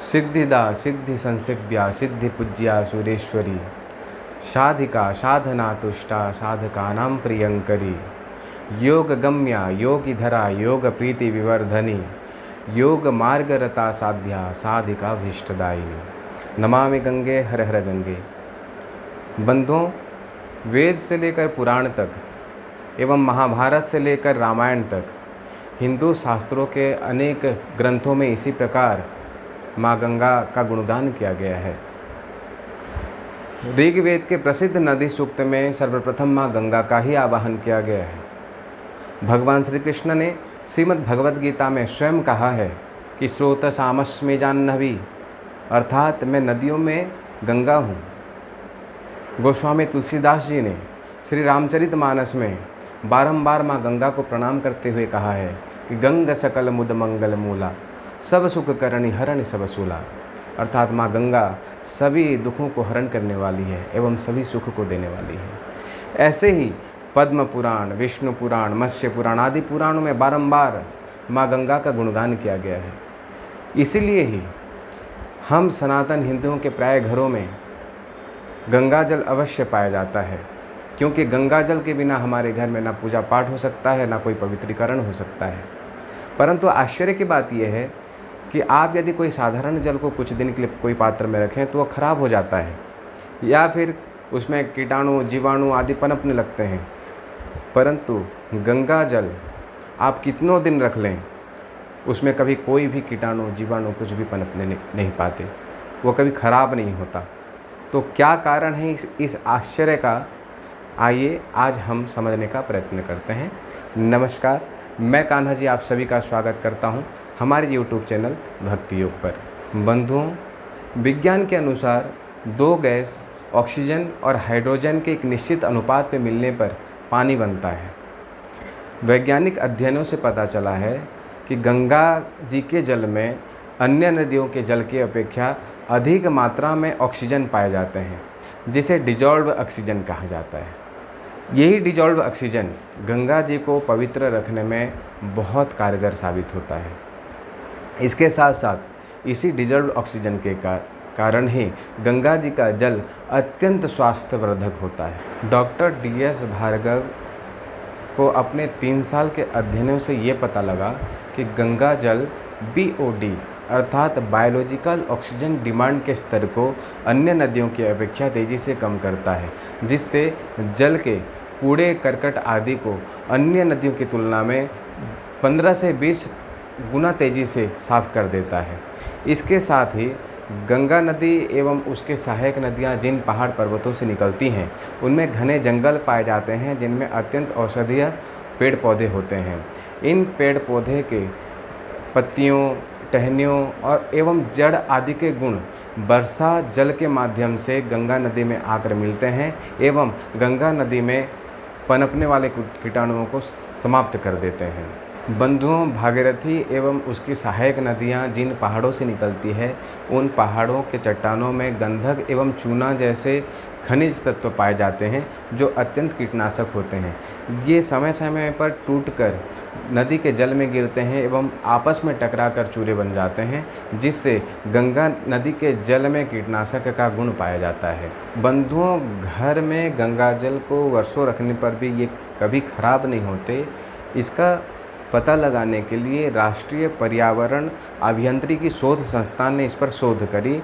सिद्धिदा सिद्धि संसेव्या सिद्धि पूज्या सुरेश्वरी साधिका साधना तुष्टा साधकानां प्रियंकरी योग गम्या योगिधरा योग प्रीति विवर्धनी योग मार्गरता साध्या साधिका भीष्टदायिनी। नमामि गंगे हर हर गंगे। बंधुओं, वेद से लेकर पुराण तक एवं महाभारत से लेकर रामायण तक हिंदू शास्त्रों के अनेक ग्रंथों में इसी प्रकार माँ गंगा का गुणगान किया गया है। ऋग्वेद के प्रसिद्ध नदी सूक्त में सर्वप्रथम माँ गंगा का ही आवाहन किया गया है। भगवान श्री कृष्ण ने श्रीमद् भगवद गीता में स्वयं कहा है कि स्रोतसामस्मि जाह्नवी, अर्थात मैं नदियों में गंगा हूँ। गोस्वामी तुलसीदास जी ने श्री रामचरितमानस में बारंबार माँ गंगा को प्रणाम करते हुए कहा है कि गंग सकल मुद मंगल मूला सब सुख करणी हरण सब सूला, अर्थात माँ गंगा सभी दुखों को हरण करने वाली है एवं सभी सुख को देने वाली है। ऐसे ही पद्म पुराण, विष्णु पुराण, मत्स्य पुराण आदि पुराणों में बारंबार माँ गंगा का गुणगान किया गया है। इसीलिए ही हम सनातन हिंदुओं के प्राय घरों में गंगा जल अवश्य पाया जाता है, क्योंकि गंगा जल के बिना हमारे घर में ना पूजा पाठ हो सकता है, ना कोई पवित्रीकरण हो सकता है। परंतु आश्चर्य की बात यह है कि आप यदि कोई साधारण जल को कुछ दिन के लिए कोई पात्र में रखें तो वह खराब हो जाता है, या फिर उसमें कीटाणु जीवाणु आदि पनपने लगते हैं। परंतु गंगा जल आप कितनों दिन रख लें, उसमें कभी कोई भी कीटाणु जीवाणु कुछ भी पनपने नहीं पाते, वो कभी खराब नहीं होता। तो क्या कारण है इस आश्चर्य का, आइए आज हम समझने का प्रयत्न करते हैं। नमस्कार, मैं कान्हा जी आप सभी का स्वागत करता हूं हमारे YouTube चैनल भक्ति योग पर। बंधुओं, विज्ञान के अनुसार दो गैस ऑक्सीजन और हाइड्रोजन के एक निश्चित अनुपात में मिलने पर पानी बनता है। वैज्ञानिक अध्ययनों से पता चला है कि गंगा जी के जल में अन्य नदियों के जल की अपेक्षा अधिक मात्रा में ऑक्सीजन पाए जाते हैं, जिसे डिजॉल्व ऑक्सीजन कहा जाता है। यही डिजॉल्व ऑक्सीजन गंगा जी को पवित्र रखने में बहुत कारगर साबित होता है। इसके साथ साथ इसी डिजॉल्व ऑक्सीजन के कारण ही गंगा जी का जल अत्यंत स्वास्थ्यवर्धक होता है। डॉक्टर DS भार्गव को अपने 3 साल के अध्ययनों से ये पता लगा कि गंगा जल BOD अर्थात बायोलॉजिकल ऑक्सीजन डिमांड के स्तर को अन्य नदियों की अपेक्षा तेज़ी से कम करता है, जिससे जल के कूड़े करकट आदि को अन्य नदियों की तुलना में 15 से 20 गुना तेज़ी से साफ कर देता है। इसके साथ ही गंगा नदी एवं उसके सहायक नदियाँ जिन पहाड़ पर्वतों से निकलती हैं, उनमें घने जंगल पाए जाते हैं, जिनमें अत्यंत औषधीय पेड़ पौधे होते हैं। इन पेड़ पौधे के पत्तियों, टहनियों और एवं जड़ आदि के गुण वर्षा जल के माध्यम से गंगा नदी में आकर मिलते हैं एवं गंगा नदी में पनपने वाले कीटाणुओं को समाप्त कर देते हैं। बंधुओं, भागीरथी एवं उसकी सहायक नदियाँ जिन पहाड़ों से निकलती है, उन पहाड़ों के चट्टानों में गंधक एवं चूना जैसे खनिज तत्व पाए जाते हैं, जो अत्यंत कीटनाशक होते हैं। ये समय समय पर टूटकर नदी के जल में गिरते हैं एवं आपस में टकराकर चूरे बन जाते हैं, जिससे गंगा नदी के जल में कीटनाशक का गुण पाया जाता है। बंधुओं, घर में गंगा जल को वर्षों रखने पर भी ये कभी खराब नहीं होते। इसका पता लगाने के लिए राष्ट्रीय पर्यावरण अभियांत्रिकी शोध संस्थान ने इस पर शोध करी,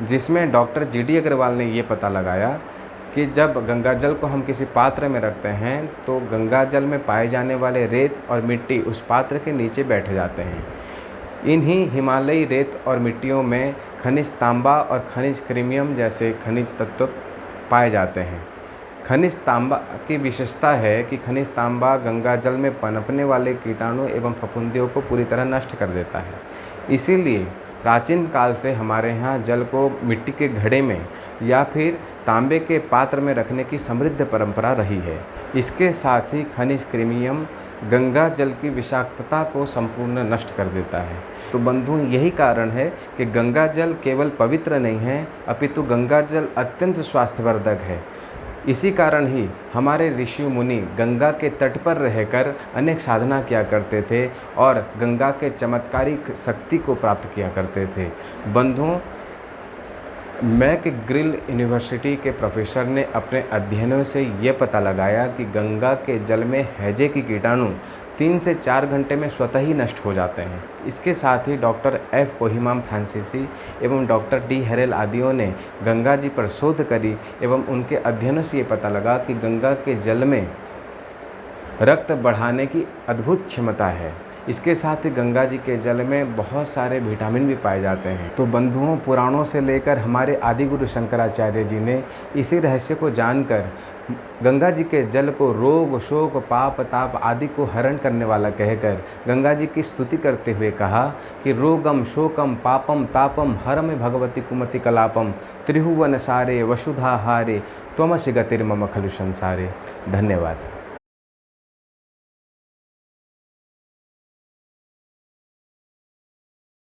जिसमें डॉक्टर GD अग्रवाल ने ये पता लगाया कि जब गंगा जल को हम किसी पात्र में रखते हैं तो गंगा जल में पाए जाने वाले रेत और मिट्टी उस पात्र के नीचे बैठ जाते हैं। इन्हीं हिमालयी रेत और मिट्टियों में खनिज तांबा और खनिज क्रीमियम जैसे खनिज तत्व पाए जाते हैं। खनिज तांबा की विशेषता है कि खनिज तांबा गंगा जल में पनपने वाले कीटाणु एवं फफूंदियों को पूरी तरह नष्ट कर देता है। इसीलिए प्राचीन काल से हमारे यहाँ जल को मिट्टी के घड़े में या फिर तांबे के पात्र में रखने की समृद्ध परंपरा रही है। इसके साथ ही खनिज क्रीमियम गंगा जल की विषाक्तता को संपूर्ण नष्ट कर देता है। तो बंधु, यही कारण है कि गंगा जल केवल पवित्र नहीं है, अपितु गंगा जल अत्यंत स्वास्थ्यवर्धक है। इसी कारण ही हमारे ऋषि मुनि गंगा के तट पर रहकर अनेक साधना किया करते थे और गंगा के चमत्कारिक शक्ति को प्राप्त किया करते थे। बंधुओं, मैकगिल यूनिवर्सिटी के प्रोफेसर ने अपने अध्ययनों से ये पता लगाया कि गंगा के जल में हैजे की कीटाणु 3 से 4 घंटे में स्वतः ही नष्ट हो जाते हैं। इसके साथ ही डॉक्टर एफ कोहिमा फ्रांसीसी एवं डॉक्टर डी हेरेल आदियों ने गंगा जी पर शोध करी एवं उनके अध्ययनों से ये पता लगा कि गंगा के जल में रक्त बढ़ाने की अद्भुत क्षमता है। इसके साथ ही गंगा जी के जल में बहुत सारे विटामिन भी पाए जाते हैं। तो बंधुओं, पुराणों से लेकर हमारे आदि गुरु शंकराचार्य जी ने इसी रहस्य को जानकर गंगा जी के जल को रोग, शोक, पाप, ताप आदि को हरण करने वाला कहकर गंगा जी की स्तुति करते हुए कहा कि रोगम, शोकम, पापम, तापम हरमे भगवती कुमति कलापम त्रिभुवन सारे वसुधा हारे त्वमसि गतिर्मम खलु संसारे। धन्यवाद।